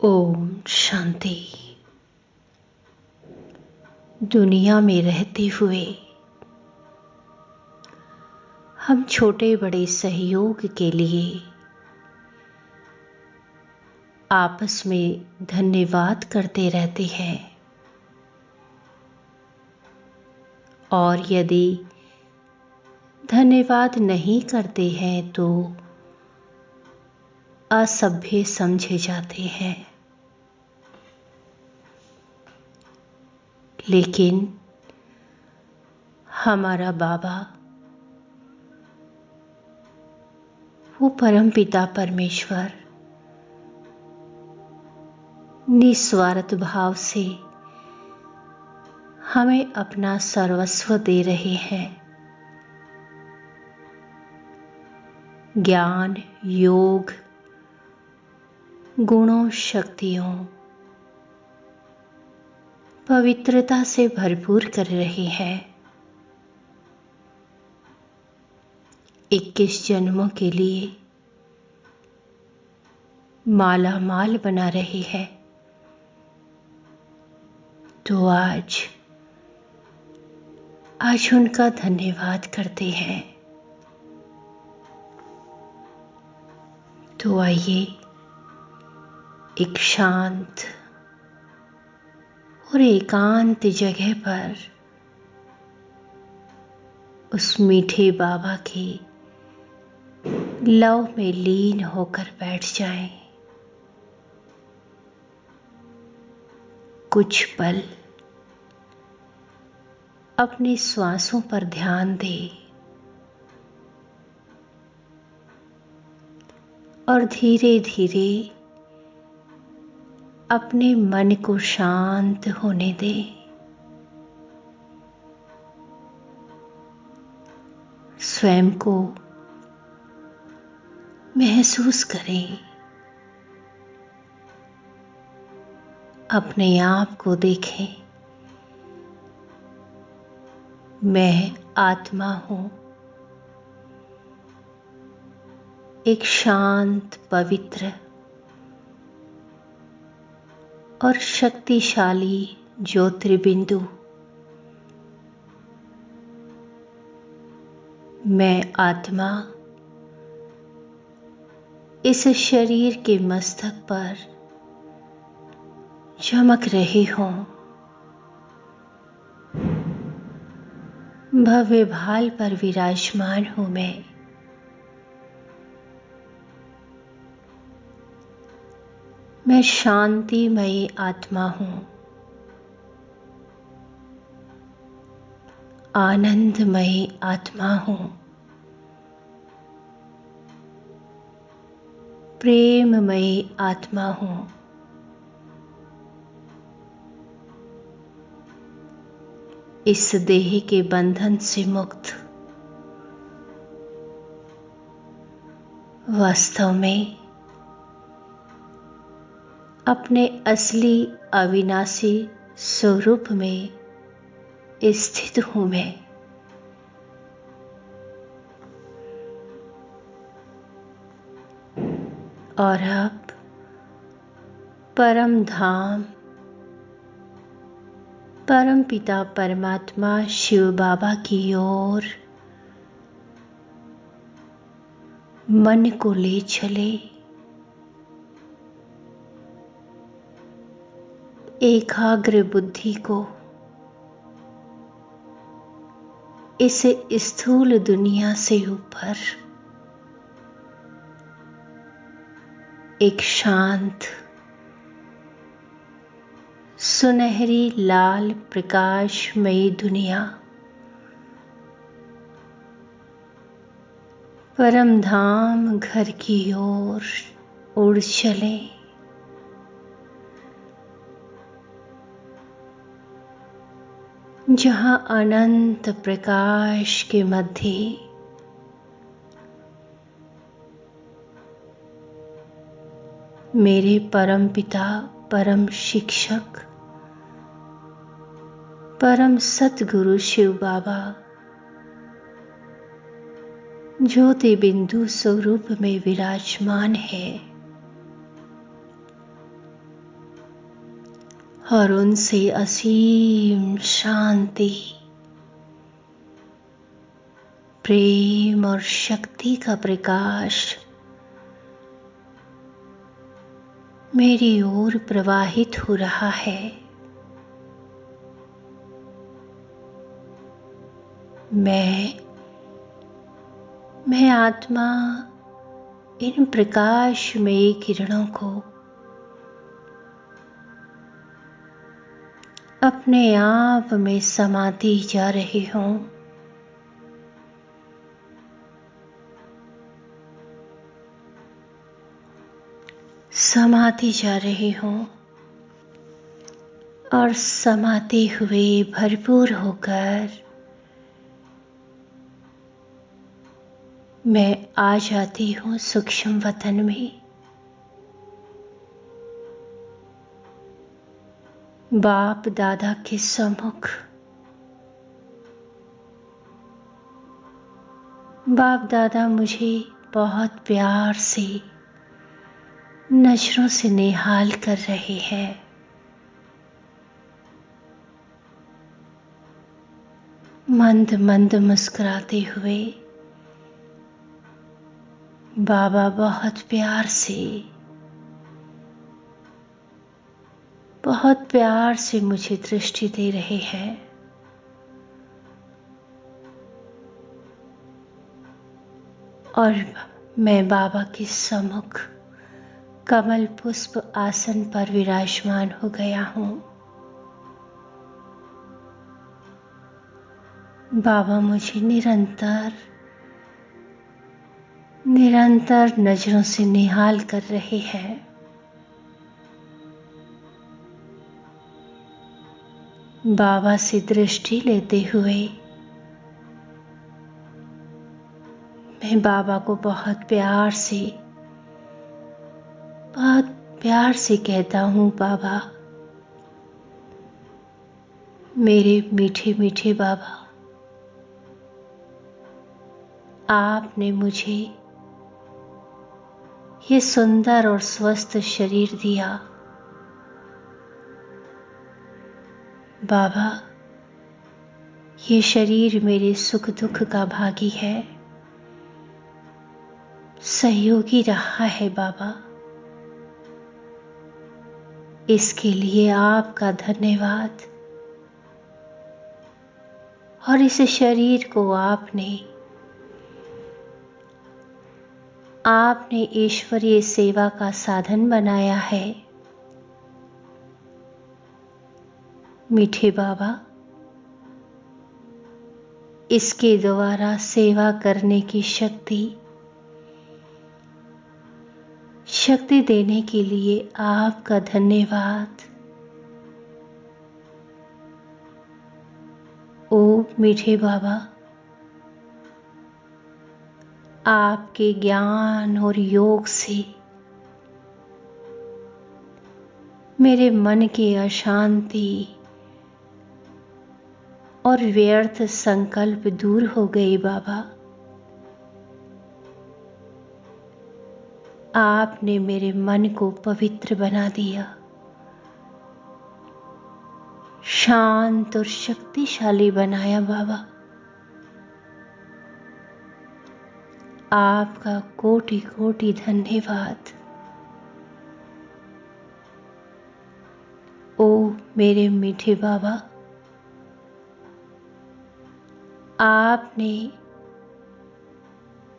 ओम शांति। दुनिया में रहते हुए हम छोटे बड़े सहयोग के लिए आपस में धन्यवाद करते रहते हैं, और यदि धन्यवाद नहीं करते हैं तो असभ्य समझे जाते हैं। लेकिन हमारा बाबा, वो परमपिता परमेश्वर निस्वार्थ भाव से हमें अपना सर्वस्व दे रहे हैं। ज्ञान, योग, गुणों, शक्तियों, पवित्रता से भरपूर कर रहे हैं। 21 जन्मों के लिए माला माल बना रहे हैं। तो आज उनका धन्यवाद करते हैं। तो आइए एक शांत और एकांत जगह पर उस मीठे बाबा के लव में लीन होकर बैठ जाएं। कुछ पल अपनी श्वासों पर ध्यान दें और धीरे धीरे अपने मन को शांत होने दें। स्वयं को महसूस करें, अपने आप को देखें। मैं आत्मा हूं, एक शांत, पवित्र और शक्तिशाली ज्योतिर्बिंदु। मैं आत्मा इस शरीर के मस्तक पर चमक रही हूं। भव्य भाल पर विराजमान हूं मैं शांतिमयी आत्मा हूं, आनंदमयी आत्मा हूं, प्रेममयी आत्मा हूं। इस देह के बंधन से मुक्त, वास्तव में अपने असली अविनाशी स्वरूप में स्थित हूं मैं। और अब परम धाम, परम पिता परमात्मा शिव बाबा की ओर मन को ले चले। एकाग्र बुद्धि को इस स्थूल दुनिया से ऊपर एक शांत, सुनहरी लाल प्रकाशमयी दुनिया, परम धाम घर की ओर उड़ चले। जहां अनंत प्रकाश के मध्य मेरे परम पिता, परम शिक्षक, परम सतगुरु शिव बाबा ज्योति बिंदु स्वरूप में विराजमान है। और उनसे असीम शांति, प्रेम और शक्ति का प्रकाश मेरी ओर प्रवाहित हो रहा है। मैं आत्मा इन प्रकाशमयी किरणों को अपने आप में समाती जा रही हूं। समाती जा रही हूं और समाते हुए भरपूर होकर मैं आ जाती हूं सूक्ष्म वतन में। बाप दादा के सम्मुख। बाप दादा मुझे बहुत प्यार से नजरों से निहाल कर रहे हैं। मंद मंद मुस्कुराते हुए बाबा बहुत प्यार से मुझे दृष्टि दे रहे हैं। और मैं बाबा के सम्मुख कमल पुष्प आसन पर विराजमान हो गया हूं। बाबा मुझे निरंतर नजरों से निहाल कर रहे हैं। बाबा से दृष्टि लेते हुए मैं बाबा को बहुत प्यार से कहता हूं, बाबा, मेरे मीठे मीठे बाबा, आपने मुझे ये सुंदर और स्वस्थ शरीर दिया। बाबा, ये शरीर मेरे सुख दुख का भागी है, सहयोगी रहा है। बाबा, इसके लिए आपका धन्यवाद। और इस शरीर को आपने ईश्वरीय सेवा का साधन बनाया है। मीठे बाबा, इसके द्वारा सेवा करने की शक्ति देने के लिए आपका धन्यवाद। ओ मीठे बाबा, आपके ज्ञान और योग से मेरे मन की अशांति और व्यर्थ संकल्प दूर हो गए। बाबा, आपने मेरे मन को पवित्र बना दिया, शांत और शक्तिशाली बनाया। बाबा, आपका कोटि कोटि धन्यवाद। ओ मेरे मीठे बाबा,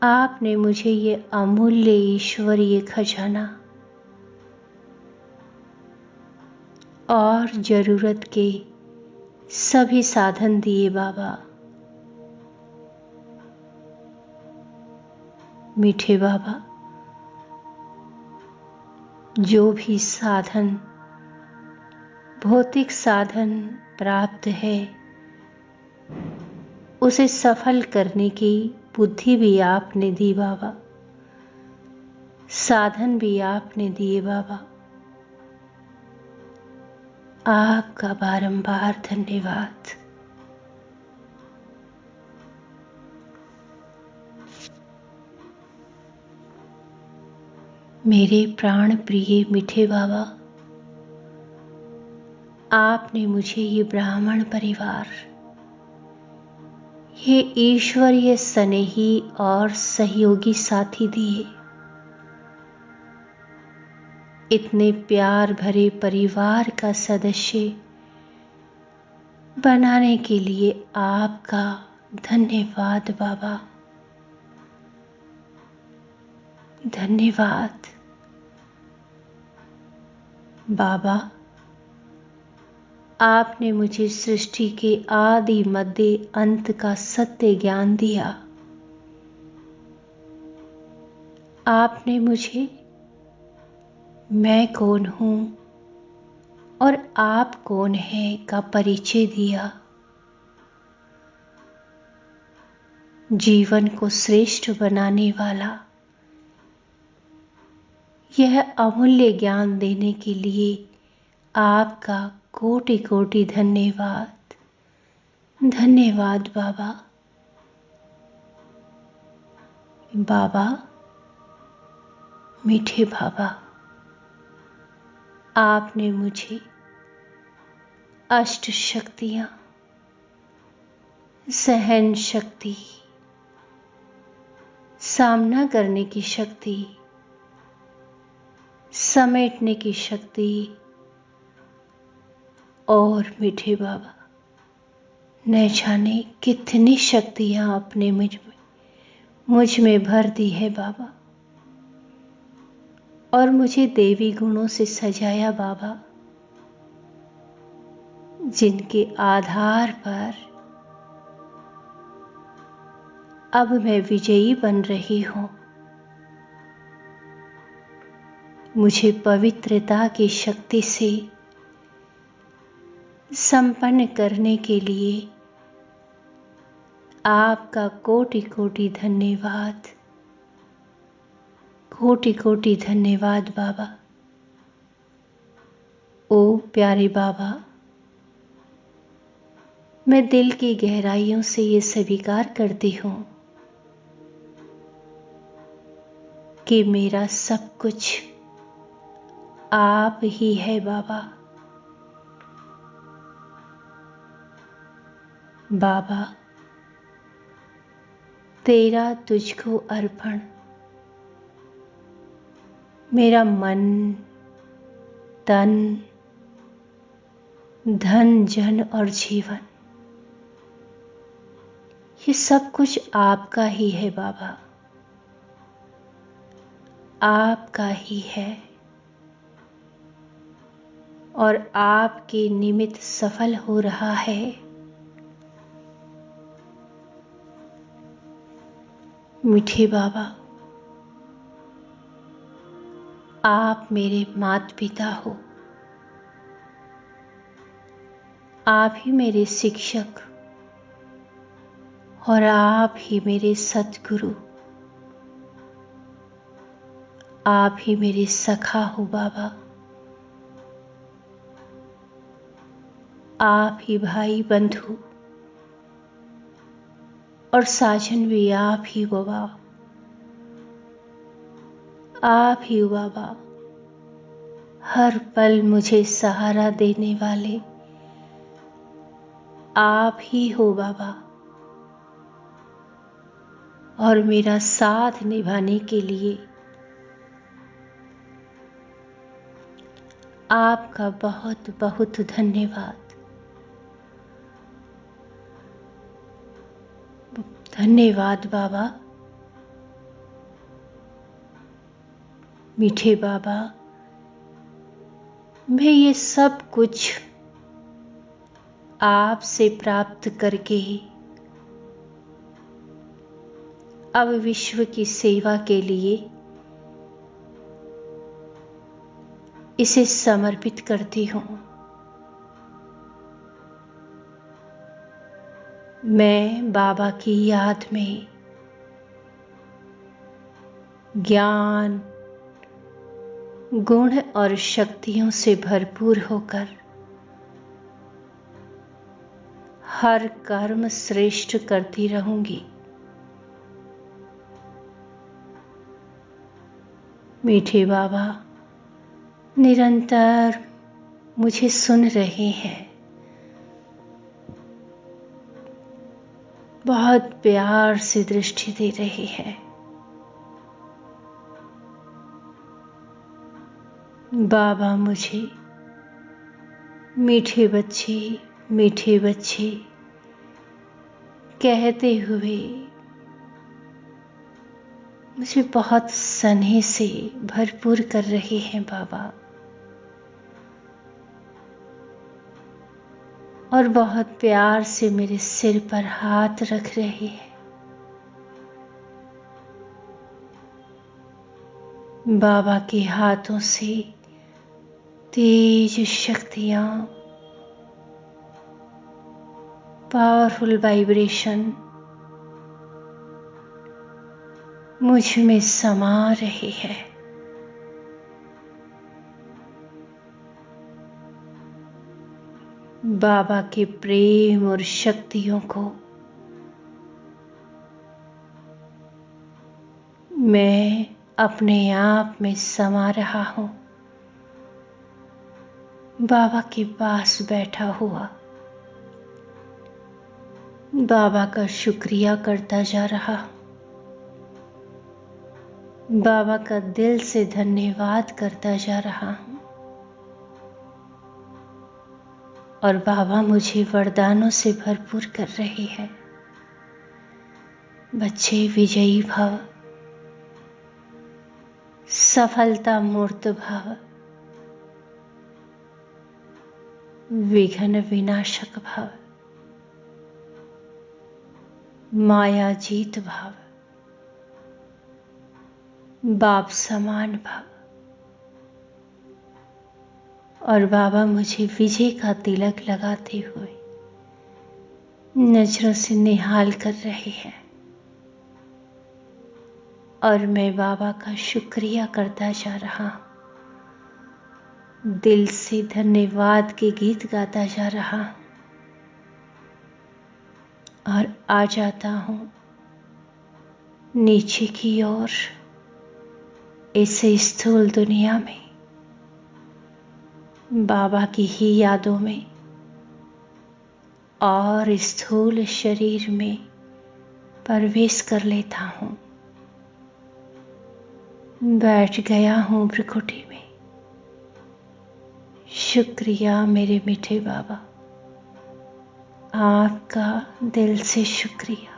आपने मुझे ये अमूल्य ईश्वरीय खजाना और जरूरत के सभी साधन दिए। बाबा, मीठे बाबा, जो भी साधन, भौतिक साधन प्राप्त है, उसे सफल करने की बुद्धि भी आपने दी। बाबा, साधन भी आपने दिए। बाबा, आपका बारंबार धन्यवाद। मेरे प्राण प्रिय मीठे बाबा, आपने मुझे ये ब्राह्मण परिवार, ये ईश्वरीय स्नेही और सहयोगी साथी दिए। इतने प्यार भरे परिवार का सदस्य बनाने के लिए आपका धन्यवाद बाबा, धन्यवाद बाबा। आपने मुझे सृष्टि के आदि मध्य अंत का सत्य ज्ञान दिया। आपने मुझे मैं कौन हूं और आप कौन हैं का परिचय दिया। जीवन को श्रेष्ठ बनाने वाला यह अमूल्य ज्ञान देने के लिए आपका कोटि कोटि धन्यवाद, धन्यवाद बाबा। बाबा, मीठे बाबा, आपने मुझे अष्ट शक्तियां, सहन शक्ति, सामना करने की शक्ति, समेटने की शक्ति और मीठे बाबा न जाने कितनी शक्तियां आपने मुझ में भर दी है बाबा, और मुझे देवी गुणों से सजाया बाबा, जिनके आधार पर अब मैं विजयी बन रही हूं। मुझे पवित्रता की शक्ति से संपन्न करने के लिए आपका कोटि कोटि धन्यवाद, कोटि कोटि धन्यवाद बाबा। ओ प्यारे बाबा, मैं दिल की गहराइयों से ये स्वीकार करती हूं कि मेरा सब कुछ आप ही है बाबा। बाबा, तेरा तुझको अर्पण। मेरा मन, तन, धन, जन और जीवन, ये सब कुछ आपका ही है बाबा, आपका ही है, और आपके निमित्त सफल हो रहा है। मीठे बाबा, आप मेरे माता पिता हो, आप ही मेरे शिक्षक और आप ही मेरे सद्गुरु, आप ही मेरे सखा हो बाबा, आप ही भाई बंधु और साजन भी आप ही हो बाबा, आप ही हो बाबा। हर पल मुझे सहारा देने वाले आप ही हो बाबा, और मेरा साथ निभाने के लिए आपका बहुत बहुत धन्यवाद, धन्यवाद बाबा। मीठे बाबा, मैं ये सब कुछ आपसे प्राप्त करके अब विश्व की सेवा के लिए इसे समर्पित करती हूं। मैं बाबा की याद में ज्ञान, गुण और शक्तियों से भरपूर होकर हर कर्म श्रेष्ठ करती रहूंगी। मीठे बाबा, निरंतर मुझे सुन रहे हैं, बहुत प्यार से दृष्टि दे रहे हैं। बाबा मुझे मीठे बच्चे कहते हुए मुझे बहुत स्नेह से भरपूर कर रहे हैं बाबा, और बहुत प्यार से मेरे सिर पर हाथ रख रहे हैं। बाबा के हाथों से तेज शक्तियां, पावरफुल वाइब्रेशन मुझ में समा रहे हैं। बाबा के प्रेम और शक्तियों को मैं अपने आप में समा रहा हूं, बाबा के पास बैठा हुआ बाबा का शुक्रिया करता जा रहा हूं, बाबा का दिल से धन्यवाद करता जा रहा हूं। और बाबा मुझे वरदानों से भरपूर कर रहे हैं। बच्चे विजयी भव, सफलता मूर्त भव, विघ्न विनाशक भव, माया जीत भव, बाप समान भव। और बाबा मुझे विजय का तिलक लगाते हुए नजरों से निहाल कर रहे हैं, और मैं बाबा का शुक्रिया करता जा रहा हूं, दिल से धन्यवाद के गीत गाता जा रहा हूं, और आ जाता हूं नीचे की ओर, इस स्थूल दुनिया में बाबा की ही यादों में, और स्थूल शरीर में प्रवेश कर लेता हूं। बैठ गया हूं भ्रिकुटी में। शुक्रिया मेरे मीठे बाबा, आपका दिल से शुक्रिया।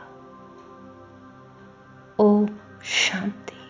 ओम शांति।